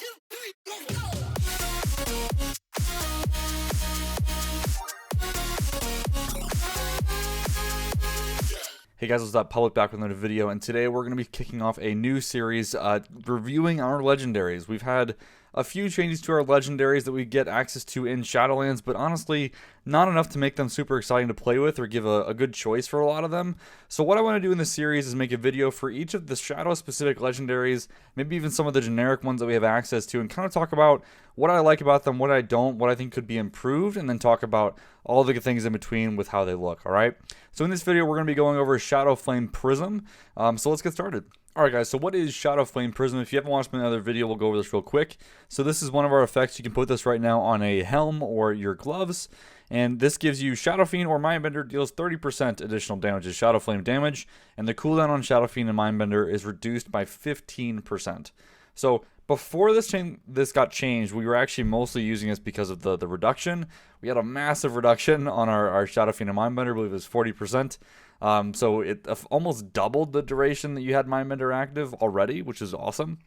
Hey guys, what's up? Public back with another video, and today we're going to be kicking off a new series reviewing our legendaries. We've had a few changes to our legendaries that we get access to in Shadowlands, but honestly, not enough to make them super exciting to play with or give a good choice for a lot of them. So what I want to do in this series is make a video for each of the Shadow-specific legendaries, maybe even some of the generic ones that we have access to, and kind of talk about what I like about them, what I don't, what I think could be improved, and then talk about all the things in between with how they look, alright? So in this video, we're going to be going over Shadowflame Prism, so let's get started. Alright guys, so what is Shadowflame Prism? If you haven't watched my other video, we'll go over this real quick. So this is one of our effects. You can put this right now on a helm or your gloves, and this gives you Shadow Fiend or Mindbender deals 30% additional damage as Shadowflame damage, and the cooldown on Shadow Fiend and Mindbender is reduced by 15%. So before this got changed, we were actually mostly using this because of the reduction. We had a massive reduction on our Shadow Fiend and Mindbender. I believe it was 40%. So it almost doubled the duration that you had Mindbender active already, which is awesome.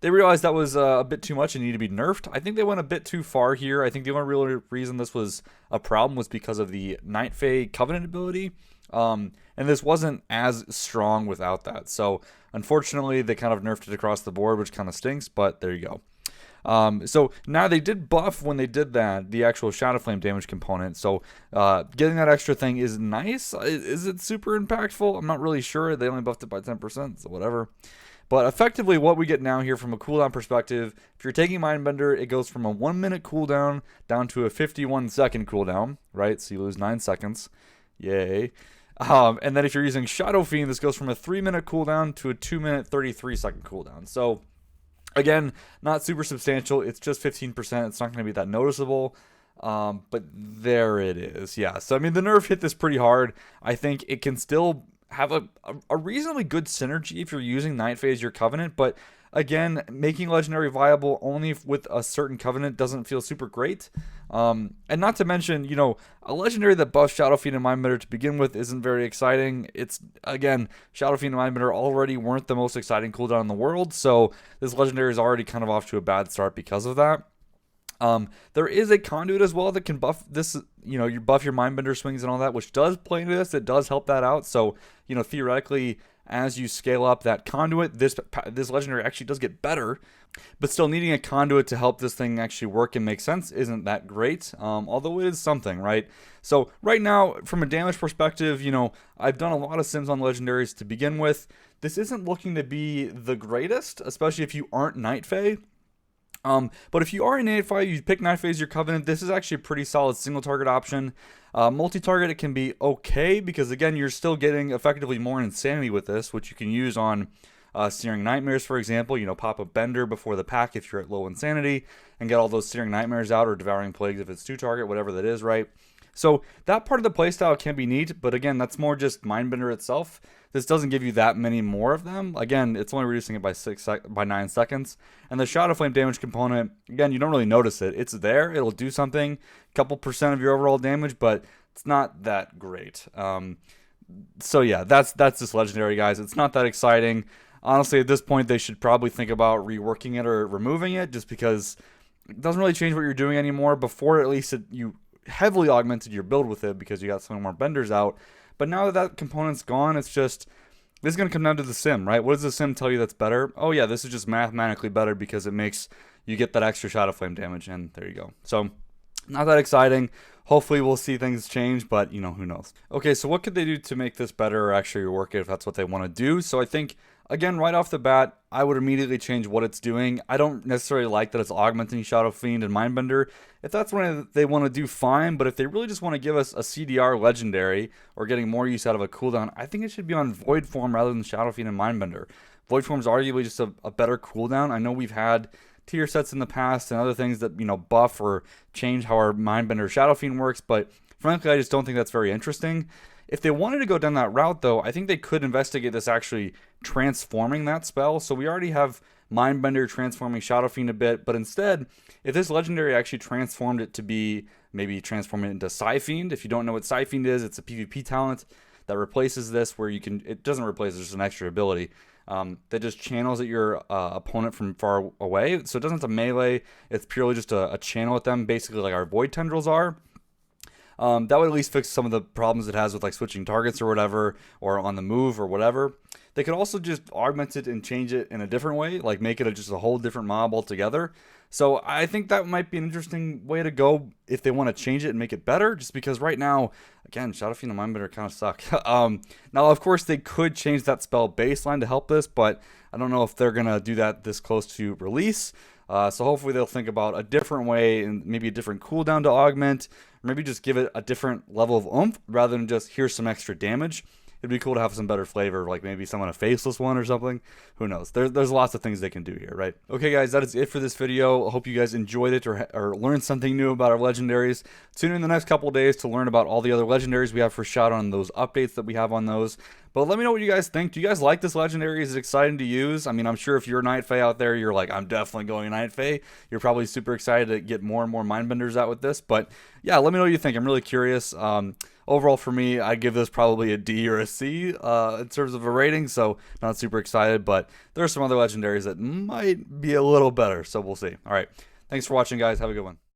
They realized that was a bit too much and needed to be nerfed. I think they went a bit too far here. I think the only real reason this was a problem was because of the Night Fae Covenant ability. And this wasn't as strong without that. So unfortunately, they kind of nerfed it across the board, which kind of stinks, but there you go. So now they did buff when they did that, the actual Shadowflame damage component. So getting that extra thing is nice. Is it super impactful? I'm not really sure. They only buffed it by 10%, so whatever. But effectively, what we get now here from a cooldown perspective, if you're taking Mindbender, it goes from a 1-minute cooldown down to a 51-second cooldown, right? So you lose 9 seconds. Yay. And then if you're using Shadow Fiend, this goes from a 3-minute cooldown to a 2-minute 33-second cooldown. So again, not super substantial. It's just 15%. It's not going to be that noticeable. But there it is. Yeah. So I mean, the nerf hit this pretty hard. I think it can still have a reasonably good synergy if you're using Night Fae as your Covenant, but again, making Legendary viable only with a certain Covenant doesn't feel super great. And not to mention, you know, a Legendary that buffs Shadow Fiend and Mindbender to begin with isn't very exciting. It's, again, Shadow Fiend and Mindbender already weren't the most exciting cooldown in the world, so this Legendary is already kind of off to a bad start because of that. There is a conduit as well that can buff this, you know, you buff your Mindbender swings and all that, which does play into this. It does help that out. So, you know, theoretically, as you scale up that conduit, this legendary actually does get better, but still needing a conduit to help this thing actually work and make sense isn't that great, although it is something, right? So right now, from a damage perspective, you know, I've done a lot of sims on legendaries to begin with. This isn't looking to be the greatest, especially if you aren't Night Fae. But if you are in Night Fae, you pick Night Fae as your Covenant, this is actually a pretty solid single target option. Multi-target, it can be okay, because again, you're still getting effectively more insanity with this, which you can use on Searing Nightmares, for example. You know, pop a Bender before the pack if you're at low insanity, and get all those Searing Nightmares out, or Devouring Plagues if it's 2-target, whatever that is, right? So that part of the playstyle can be neat, but again, that's more just Mindbender itself. This doesn't give you that many more of them. Again, it's only reducing it by 9 seconds. And the Shadowflame damage component, again, you don't really notice it. It's there. It'll do something, a couple % of your overall damage, but it's not that great. So yeah, that's this legendary, guys. It's not that exciting. Honestly, at this point, they should probably think about reworking it or removing it, just because it doesn't really change what you're doing anymore. Before, at least, you heavily augmented your build with it because you got some more benders out. But now that that component's gone, it's just, this is going to come down to the sim, right? What does the sim tell you that's better? Oh yeah, this is just mathematically better because it makes you get that extra Shadow Flame damage, and there you go. So, not that exciting. Hopefully we'll see things change, but you know, who knows. Okay, so what could they do to make this better or actually work it if that's what they want to do? So I think, again, right off the bat, I would immediately change what it's doing. I don't necessarily like that it's augmenting Shadow Fiend and Mindbender. If that's what they want to do, fine. But if they really just want to give us a CDR legendary or getting more use out of a cooldown, I think it should be on Void Form rather than Shadow Fiend and Mindbender. Void Form is arguably just a better cooldown. I know we've had tier sets in the past and other things that, you know, buff or change how our Mindbender Shadow Fiend works, but frankly, I just don't think that's very interesting. If they wanted to go down that route, though, I think they could investigate this actually transforming that spell. So we already have Mindbender transforming Shadow Fiend a bit, but instead, if this legendary actually transformed it to be, maybe transform it into Psy Fiend. If you don't know what Psy Fiend is, it's a PvP talent that replaces this, where you can, it doesn't replace, it's just an extra ability. that just channels at your opponent from far away. So it doesn't have to melee. It's purely just a channel at them, basically like our Void Tendrils are. That would at least fix some of the problems it has with like switching targets or whatever, or on the move or whatever. They could also just augment it and change it in a different way, like make it just a whole different mob altogether. So I think that might be an interesting way to go if they want to change it and make it better, just because right now, again, Shadowflame and Mindbender kind of suck. Now, of course, they could change that spell baseline to help this, but I don't know if they're going to do that this close to release. So hopefully they'll think about a different way and maybe a different cooldown to augment, or maybe just give it a different level of oomph rather than just here's some extra damage. It'd be cool to have some better flavor, like maybe someone a faceless one or something. Who knows? There's lots of things they can do here, right? Okay, guys, that is it for this video. I hope you guys enjoyed it or learned something new about our legendaries. Tune in the next couple days to learn about all the other legendaries we have for Shadow and those updates that we have on those. But let me know what you guys think. Do you guys like this legendary? Is it exciting to use? I mean, I'm sure if you're a Night Fae out there, you're like, I'm definitely going Night Fae. You're probably super excited to get more and more Mindbenders out with this. But yeah, let me know what you think. I'm really curious. Overall, for me, I give this probably a D or a C in terms of a rating, so not super excited, but there are some other legendaries that might be a little better, so we'll see. All right, thanks for watching, guys. Have a good one.